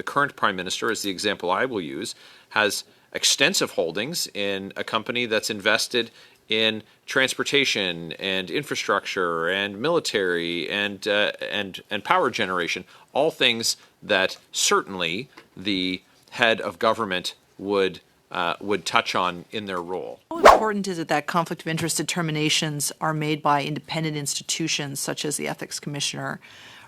The current Prime Minister, as the example I will use, has extensive holdings in a company that's invested in transportation and infrastructure and military and power generation, all things that certainly the head of government would touch on in their role. How important is it that conflict of interest determinations are made by independent institutions such as the Ethics Commissioner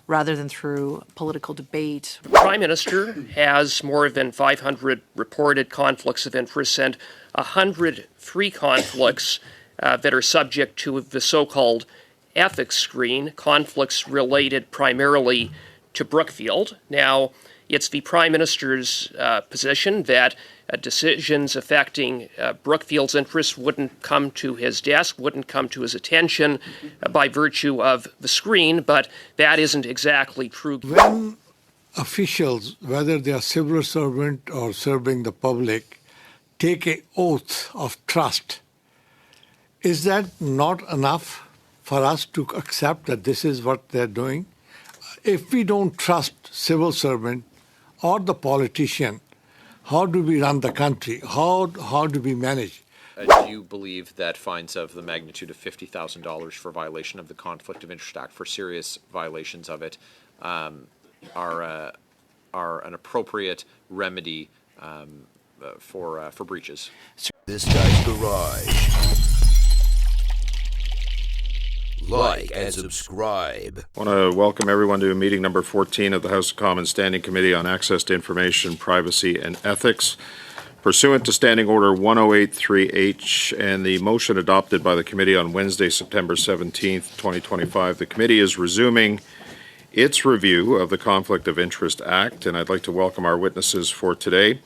rather than through political debate? The Prime Minister has more than 500 reported conflicts of interest and 100 free conflicts that are subject to the so-called ethics screen, conflicts related primarily to Brookfield. Now, it's the Prime Minister's position that decisions affecting Brookfield's interests wouldn't come to his desk, wouldn't come to his attention by virtue of the screen, but that isn't exactly true. When officials, whether they are civil servant or serving the public, take an oath of trust, is that not enough for us to accept that this is what they're doing? If we don't trust civil servant or the politician, how do we run the country? How do we manage? Do you believe that fines of the magnitude of $50,000 for violation of the Conflict of Interest Act, for serious violations of it, are an appropriate remedy for breaches? This guy's garage. Like and subscribe. I want to welcome everyone to meeting number 14 of the House of Commons Standing Committee on Access to Information, Privacy and Ethics. Pursuant to Standing Order 1083H and the motion adopted by the committee on Wednesday, September 17th, 2025, the committee is resuming its review of the Conflict of Interest Act, and I'd like to welcome our witnesses for today.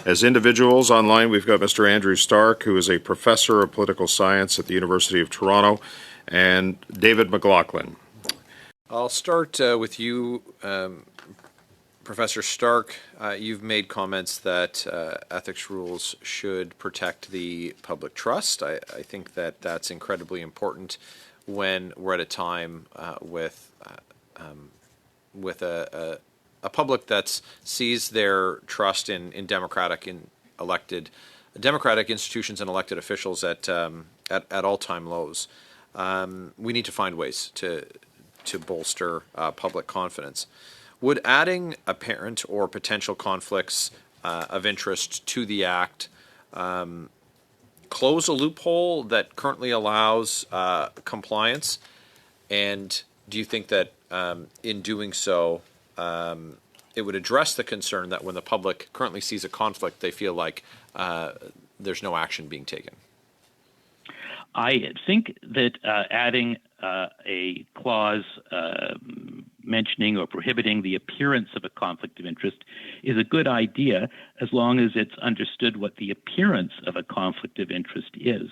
As individuals online, we've got Mr. Andrew Stark, who is a professor of political science at the University of Toronto, and David McLaughlin. I'll start with you, Professor Stark. You've made comments that ethics rules should protect the public trust. I think that that's incredibly important when we're at a time with a public that sees their trust in democratic institutions and elected officials at all-time lows. We need to find ways to bolster public confidence. Would adding apparent or potential conflicts of interest to the Act close a loophole that currently allows compliance? And do you think that in doing so, it would address the concern that when the public currently sees a conflict, they feel like there's no action being taken? I think that adding a clause mentioning or prohibiting the appearance of a conflict of interest is a good idea as long as it's understood what the appearance of a conflict of interest is.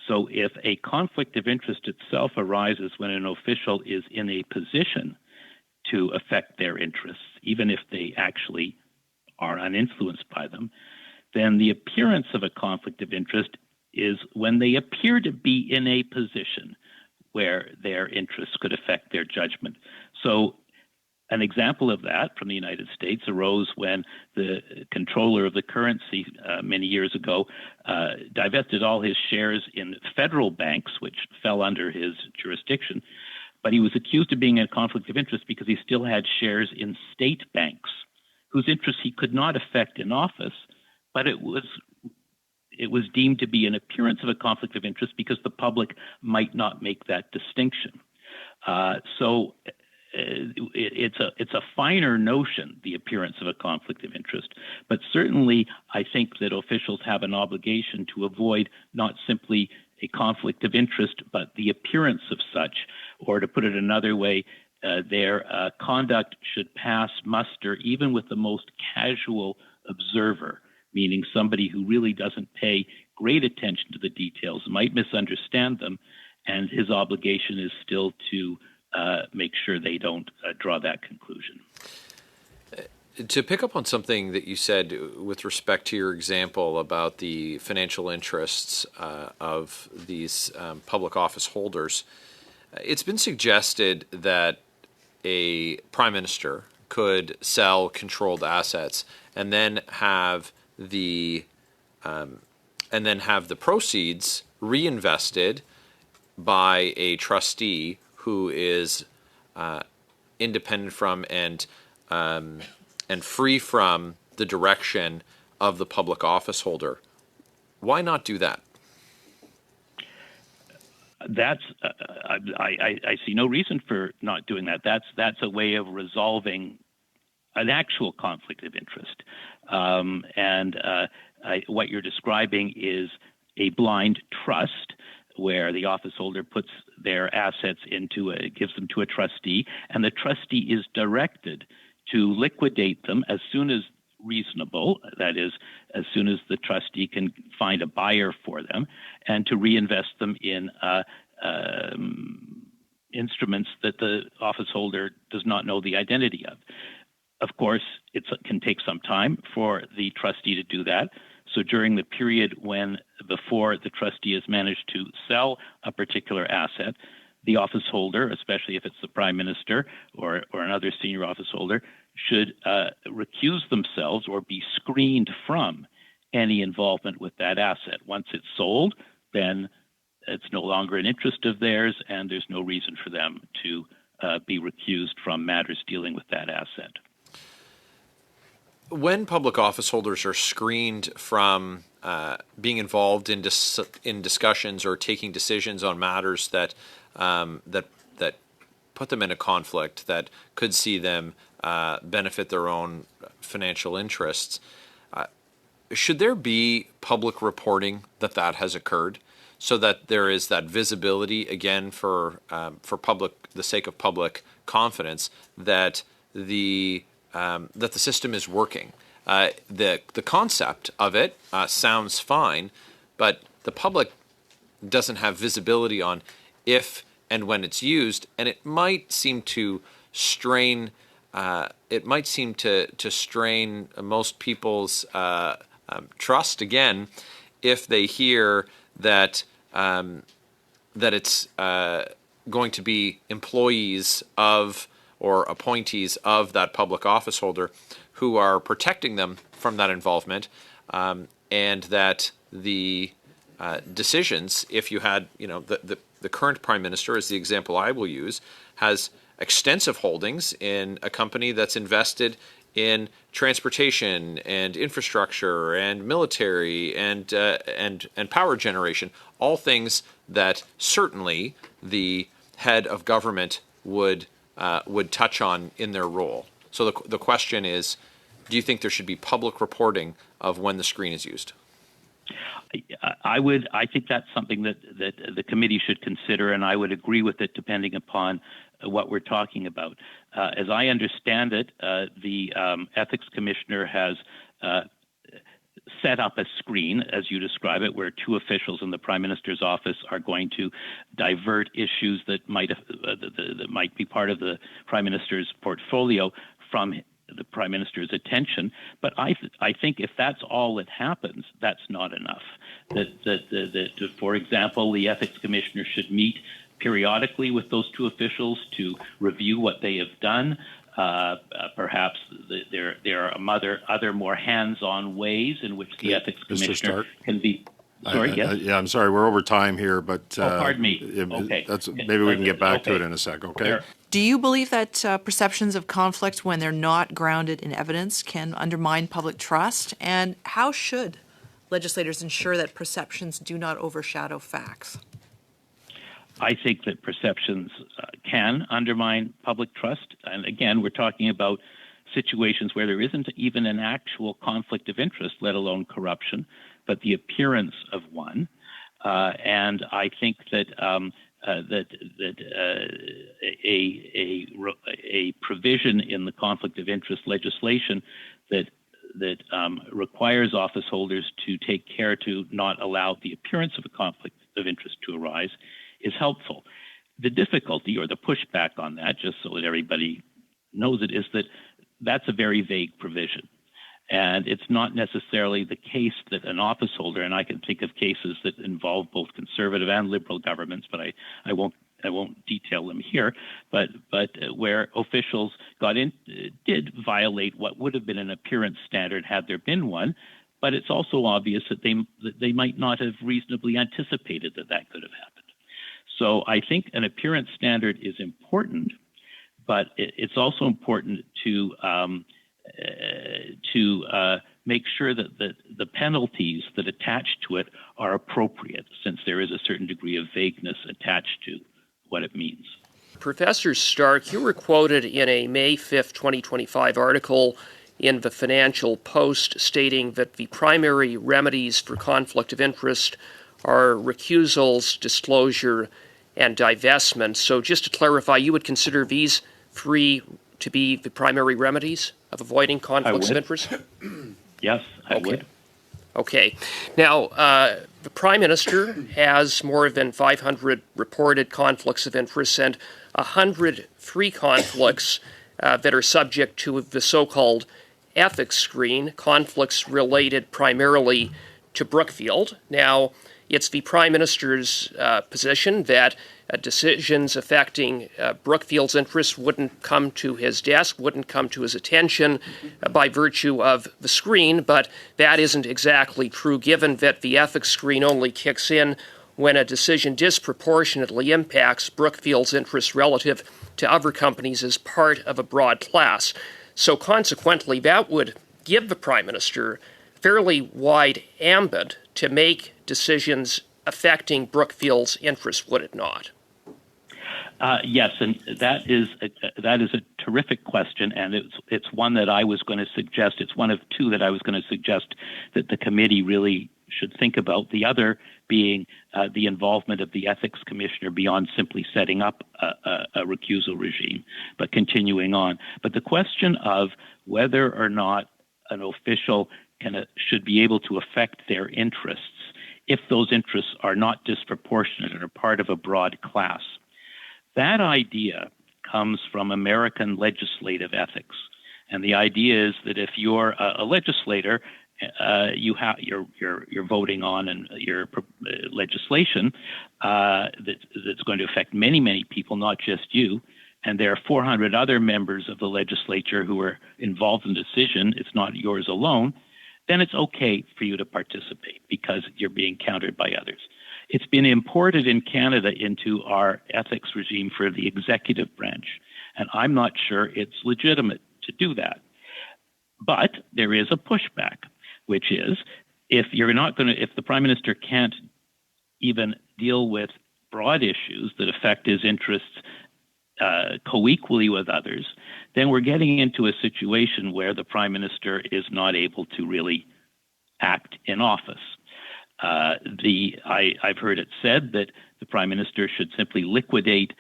So if a conflict of interest itself arises when an official is in a position to affect their interests, even if they actually are uninfluenced by them, then the appearance of a conflict of interest is when they appear to be in a position where their interests could affect their judgment. So an example of that from the United States arose when the controller of the currency many years ago divested all his shares in federal banks, which fell under his jurisdiction. But he was accused of being in a conflict of interest because he still had shares in state banks, whose interests he could not affect in office, but it was deemed to be an appearance of a conflict of interest because the public might not make that distinction. So it's a finer notion, the appearance of a conflict of interest. But certainly, I think that officials have an obligation to avoid not simply a conflict of interest, but the appearance of such, or to put it another way, their conduct should pass muster even with the most casual observer, meaning somebody who really doesn't pay great attention to the details, might misunderstand them, and his obligation is still to make sure they don't draw that conclusion. To pick up on something that you said with respect to your example about the financial interests of these public office holders, it's been suggested that a prime minister could sell controlled assets and then have the proceeds reinvested by a trustee who is independent from and free from the direction of the public office holder. Why not do that? That's I see no reason for not doing that. That's a way of resolving an actual conflict of interest. What you're describing is a blind trust where the office holder puts their assets gives them to a trustee, and the trustee is directed to liquidate them as soon as reasonable, that is, as soon as the trustee can find a buyer for them, and to reinvest them in instruments that the office holder does not know the identity of. Of course, it can take some time for the trustee to do that. So during the period before the trustee has managed to sell a particular asset, the office holder, especially if it's the prime minister or another senior office holder, should recuse themselves or be screened from any involvement with that asset. Once it's sold, then it's no longer an interest of theirs, and there's no reason for them to be recused from matters dealing with that asset. When public office holders are screened from being involved in discussions or taking decisions on matters that put them in a conflict that could see them benefit their own financial interests, should there be public reporting that has occurred, so that there is that visibility again for the sake of public confidence that the system is working? The concept of it sounds fine, but the public doesn't have visibility on if and when it's used, and it might seem to strain. Strain most people's trust again if they hear that it's going to be employees of or appointees of that public office holder who are protecting them from that involvement, and that the decisions, if you had, the current prime minister, as the example I will use, has extensive holdings in a company that's invested in transportation and infrastructure and military and power generation, all things that certainly the head of government would touch on in their role. So the question is, do you think there should be public reporting of when the screen is used? I think that's something that the committee should consider, and I would agree with it depending upon what we're talking about. As I understand it, the ethics commissioner has set up a screen, as you describe it, where two officials in the prime minister's office are going to divert issues that might be part of the prime minister's portfolio from the prime minister's attention. But I think if that's all that happens, that's not enough. That for example, the ethics commissioner should meet periodically with those two officials to review what they have done. Perhaps there are other more hands-on ways in which the ethics commissioner can be. Sorry, yes? Yeah, I'm sorry, we're over time here, but pardon me. Okay. Maybe we can get back to it in a sec, okay? Sure. Do you believe that perceptions of conflict, when they're not grounded in evidence, can undermine public trust? And how should legislators ensure that perceptions do not overshadow facts? I think that perceptions can undermine public trust. And again, we're talking about situations where there isn't even an actual conflict of interest, let alone corruption, but the appearance of one. And I think that a provision in the conflict of interest legislation that requires office holders to take care to not allow the appearance of a conflict of interest to arise is helpful. The difficulty or the pushback on that, just so that everybody knows it, is that that's a very vague provision. And it's not necessarily the case that an office holder, and I can think of cases that involve both conservative and liberal governments, but I won't won't detail them here, but where officials did violate what would have been an appearance standard had there been one. But it's also obvious that they might not have reasonably anticipated that could have happened. So I think an appearance standard is important, but it's also important to make sure that the penalties that attach to it are appropriate, since there is a certain degree of vagueness attached to what it means. Professor Stark, you were quoted in a May 5th, 2025 article in the Financial Post stating that the primary remedies for conflict of interest are recusals, disclosure, and divestment. So just to clarify, you would consider these three to be the primary remedies of avoiding conflicts of interest? Yes, I would. Okay. Now, the Prime Minister has more than 500 reported conflicts of interest and 100 free conflicts that are subject to the so-called ethics screen, conflicts related primarily to Brookfield. Now, it's the Prime Minister's position that decisions affecting Brookfield's interests wouldn't come to his desk, wouldn't come to his attention by virtue of the screen, but that isn't exactly true, given that the ethics screen only kicks in when a decision disproportionately impacts Brookfield's interests relative to other companies as part of a broad class. So consequently, that would give the Prime Minister fairly wide ambit to make decisions affecting Brookfield's interests, would it not? Yes, and that is a terrific question, and it's one that I was going to suggest. It's one of two that I was going to suggest that the committee really should think about. The other being the involvement of the ethics commissioner beyond simply setting up a recusal regime, but continuing on. But the question of whether or not an official should be able to affect their interests if those interests are not disproportionate and are part of a broad class. That idea comes from American legislative ethics. And the idea is that if you're a legislator, you're voting on your legislation that's going to affect many, many people, not just you. And there are 400 other members of the legislature who are involved in the decision. It's not yours alone. Then it's okay for you to participate because you're being countered by others. It's been imported in Canada into our ethics regime for the executive branch, and I'm not sure it's legitimate to do that. But there is a pushback, which is if the Prime Minister can't even deal with broad issues that affect his interests co-equally with others, then we're getting into a situation where the Prime Minister is not able to really act in office. I've heard it said that the Prime Minister should simply liquidate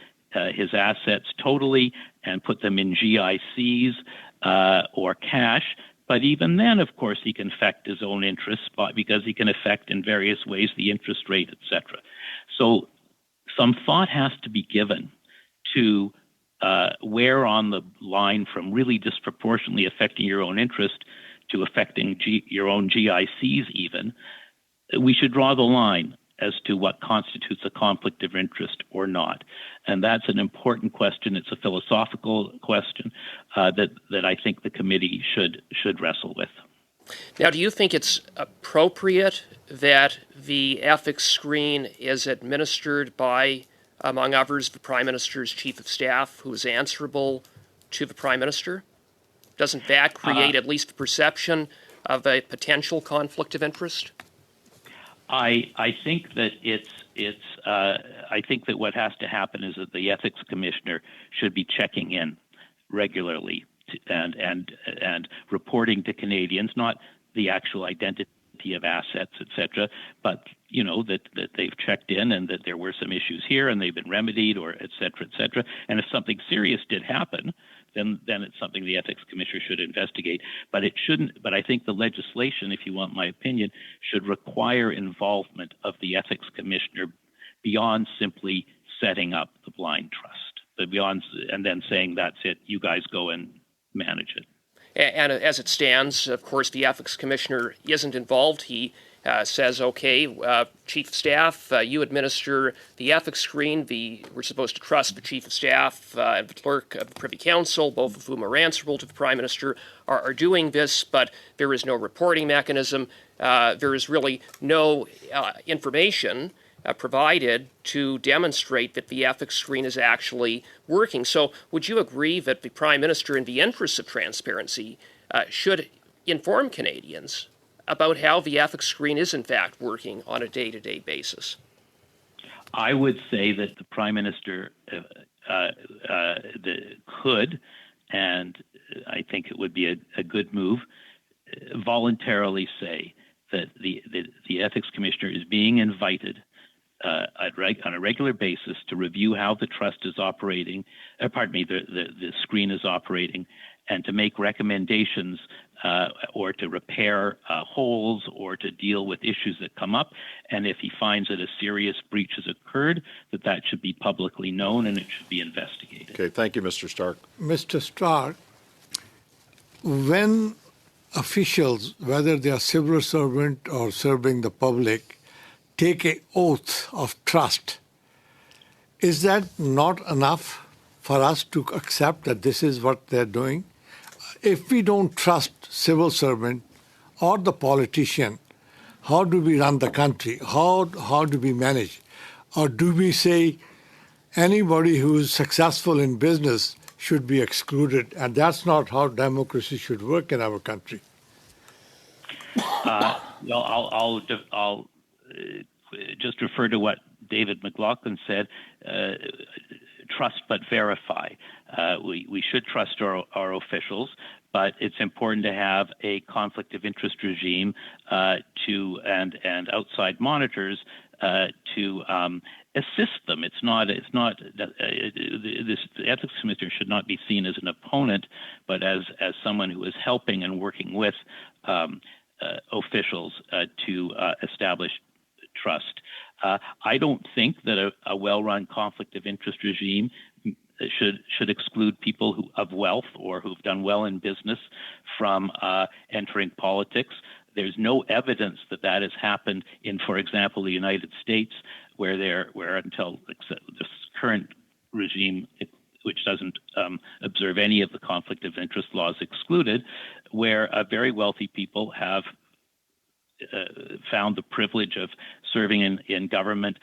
his assets totally and put them in GICs or cash. But even then, of course, he can affect his own interests because he can affect in various ways the interest rate, etc. So some thought has to be given to where on the line from really disproportionately affecting your own interest to affecting your own GICs even, we should draw the line as to what constitutes a conflict of interest or not. And that's an important question. It's a philosophical question that I think the committee should wrestle with. Now, do you think it's appropriate that the ethics screen is administered by, among others, the Prime Minister's Chief of Staff, who is answerable to the Prime Minister? Doesn't that create at least the perception of a potential conflict of interest? I think that I think that what has to happen is that the ethics commissioner should be checking in regularly and reporting to Canadians, not the actual identity of assets, etc., but that they've checked in and that there were some issues here and they've been remedied, or et cetera, and if something serious did happen, then it's something the ethics commissioner should investigate. But it shouldn't. But I think the legislation, if you want my opinion, should require involvement of the ethics commissioner beyond simply setting up the blind trust, and then saying that's it, you guys go and manage it. And as it stands, of course, the ethics commissioner isn't involved. He says, okay, Chief of Staff, you administer the ethics screen. We're supposed to trust the Chief of Staff and the Clerk of the Privy Council, both of whom are answerable to the Prime Minister, are doing this, but there is no reporting mechanism. There is really no information provided to demonstrate that the ethics screen is actually working. So would you agree that the Prime Minister, in the interests of transparency, should inform Canadians about how the ethics screen is in fact working on a day-to-day basis? I would say that the Prime Minister could, and I think it would be a good move, voluntarily say that the Ethics Commissioner is being invited on a regular basis to review how the trust is operating, the screen is operating, and to make recommendations or to repair holes or to deal with issues that come up. And if he finds that a serious breach has occurred, that should be publicly known and it should be investigated. Okay, thank you, Mr. Stark. Mr. Stark, when officials, whether they are civil servant or serving the public, take an oath of trust, is that not enough for us to accept that this is what they're doing? If we don't trust civil servant or the politician, how do we run the country? How do we manage? Or do we say anybody who is successful in business should be excluded? And that's not how democracy should work in our country. I'll just refer to what David McLaughlin said, trust but verify. We should trust our officials, but it's important to have a conflict of interest regime and outside monitors to assist them. The ethics commissioner should not be seen as an opponent, but as someone who is helping and working with officials to establish trust. I don't think that a well-run conflict of interest regime should exclude people of wealth or who've done well in business from entering politics. There's no evidence that has happened in, for example, the United States, where until this current regime, which doesn't observe any of the conflict of interest laws excluded, where very wealthy people have found the privilege of serving in government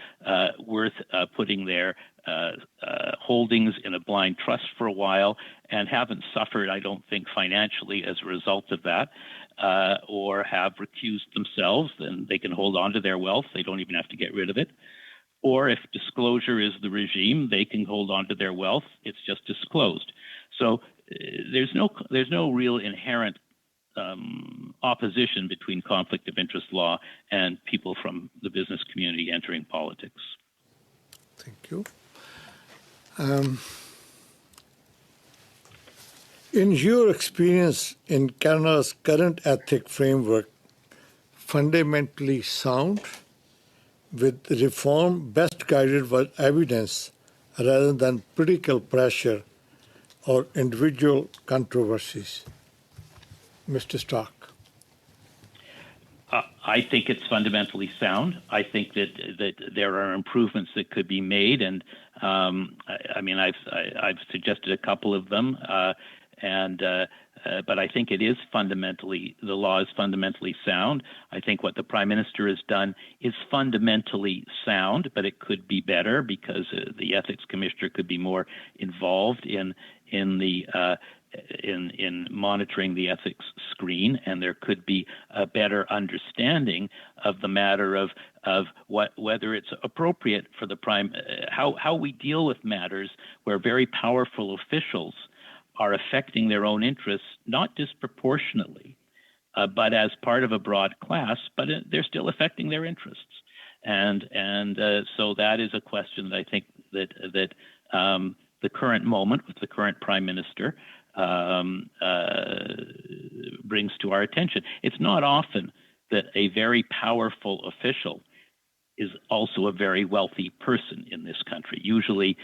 worth putting their holdings in a blind trust for a while and haven't suffered, I don't think, financially as a result of that, or have recused themselves. Then they can hold on to their wealth. They don't even have to get rid of it. Or if disclosure is the regime, they can hold on to their wealth. It's just disclosed. So there's no real inherent opposition between conflict of interest law and people from the business community entering politics. Thank you. In your experience in Canada's current ethic framework, fundamentally sound, with reform best guided by evidence rather than political pressure or individual controversies? Mr. Stark. I think it's fundamentally sound. I think that there are improvements that could be made, and I've suggested a couple of them, but I think the law is fundamentally sound. I think what the Prime Minister has done is fundamentally sound, but it could be better because the Ethics Commissioner could be more involved in monitoring the ethics screen, and there could be a better understanding of the matter of whether it's appropriate for the how we deal with matters where very powerful officials are affecting their own interests, not disproportionately, but as part of a broad class, but they're still affecting their interests. And so that is a question that I think that the current moment with the current Prime Minister brings to our attention. It's not often that a very powerful official is also a very wealthy person in this country. Usually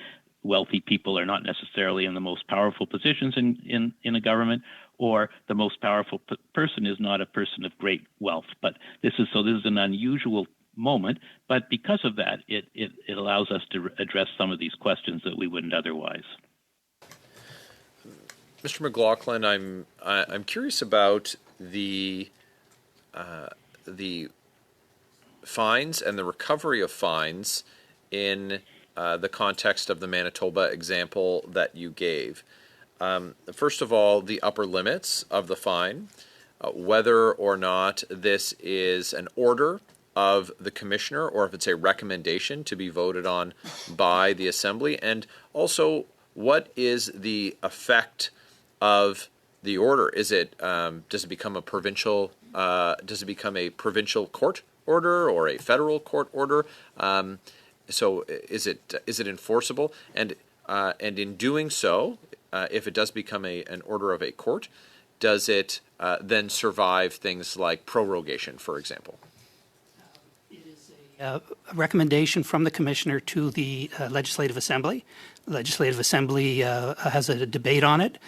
wealthy people are not necessarily in the most powerful positions in a government, or the most powerful person is not a person of great wealth. But this is an unusual moment, but because of that, it allows us to address some of these questions that we wouldn't otherwise. Mr. McLaughlin, I'm curious about the fines and the recovery of fines in the context of the Manitoba example that you gave. First of all, the upper limits of the fine, whether or not this is an order of the commissioner or if it's a recommendation to be voted on by the assembly, and also what is the effect of the order? Is it does it become a provincial court order or a federal court order? So is it enforceable? And in doing so, if it does become an order of a court, does it then survive things like prorogation, for example? It is a recommendation from the commissioner to the Legislative Assembly. The Legislative Assembly has a debate on it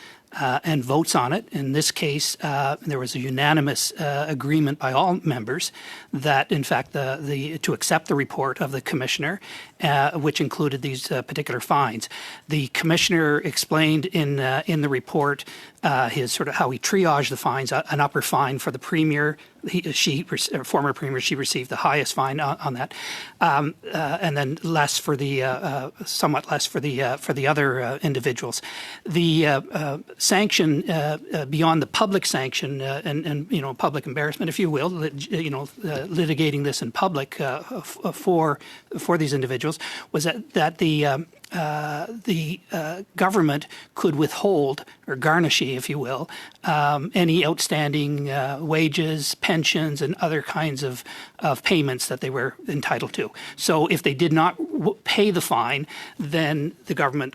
and votes on it. In this case, there was a unanimous agreement by all members that, in fact, to accept the report of the commissioner, which included these particular fines. The commissioner explained in the report his sort of how he triaged the fines. An upper fine for the premier, former premier, she received the highest fine on that, and then less for the somewhat less for the other individuals. The sanction beyond the public sanction and public embarrassment, if you will, litigating this in public for these individuals, was that the government could withhold or garnish, if you will, any outstanding wages, pensions, and other kinds of payments that they were entitled to. So if they did not pay the fine, then the government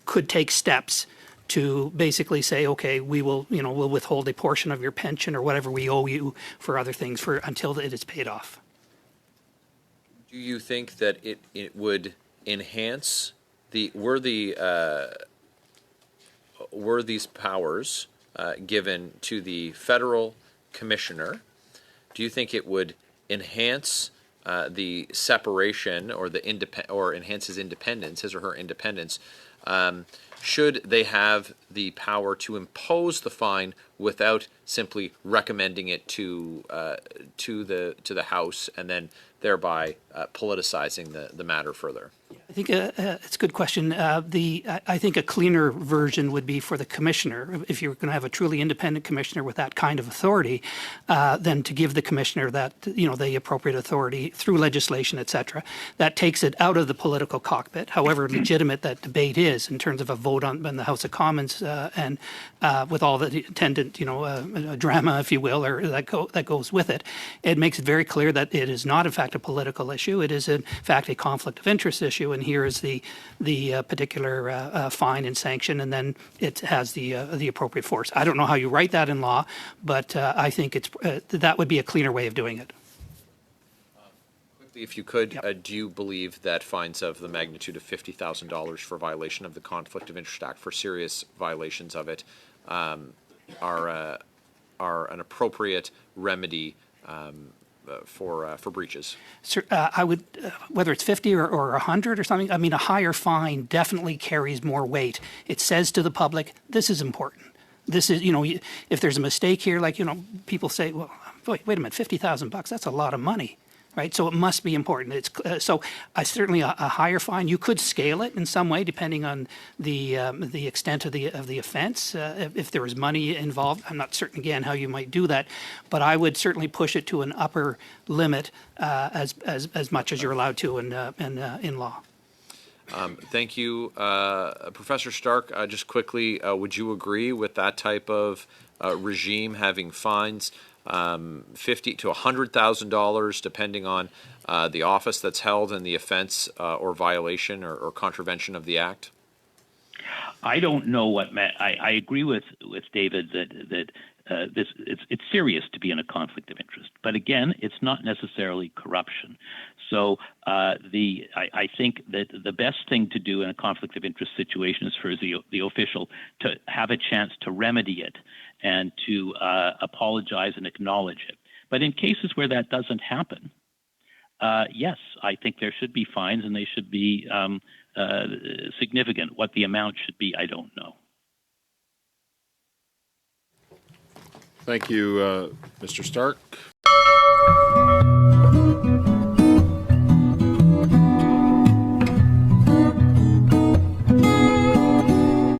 could take steps to basically say, okay, we'll withhold a portion of your pension or whatever we owe you for other things until it is paid off. Do you think that it would enhance were these powers given to the federal commissioner? Do you think it would enhance the separation or enhance his or her independence? Should they have the power to impose the fine without simply recommending it to the House and then thereby politicizing the matter further? I think it's a good question. I think a cleaner version would be for the commissioner. If you're going to have a truly independent commissioner with that kind of authority, then to give the commissioner that the appropriate authority through legislation, etc. That takes it out of the political cockpit. However legitimate that debate is in terms of a vote in the House of Commons and with all the attendant drama, if you will, or that goes with it, it makes it very clear that it is not in fact a political issue. It is in fact a conflict of interest issue, and here is the particular fine and sanction, and then it has the appropriate force. I don't know how you write that in law, but I think that would be a cleaner way of doing it. Quickly, if you could, Yep. do you believe that fines of the magnitude of $50,000 for violation of the Conflict of Interest Act for serious violations of it are an appropriate remedy for breaches? I would, whether it's 50 or 100 or something, I mean, a higher fine definitely carries more weight. It says to the public, this is important. This is, if there's a mistake here, like, people say, well, wait a minute, $50,000, that's a lot of money. Right, so it must be important. It's so certainly a higher fine. You could scale it in some way, depending on the extent of the offense. If there was money involved, I'm not certain again how you might do that, but I would certainly push it to an upper limit as much as you're allowed to in law. Thank you, Professor Stark. Just quickly, would you agree with that type of regime having fines? $50,000 to $100,000, depending on the office that's held and the offense or violation or contravention of the act? I don't know I agree with David that it's serious to be in a conflict of interest. But again, it's not necessarily corruption. So I think that the best thing to do in a conflict of interest situation is for the official to have a chance to remedy it and to apologize and acknowledge it. But in cases where that doesn't happen, yes, I think there should be fines, and they should be significant. What the amount should be, I don't know. Thank you, Mr. Stark.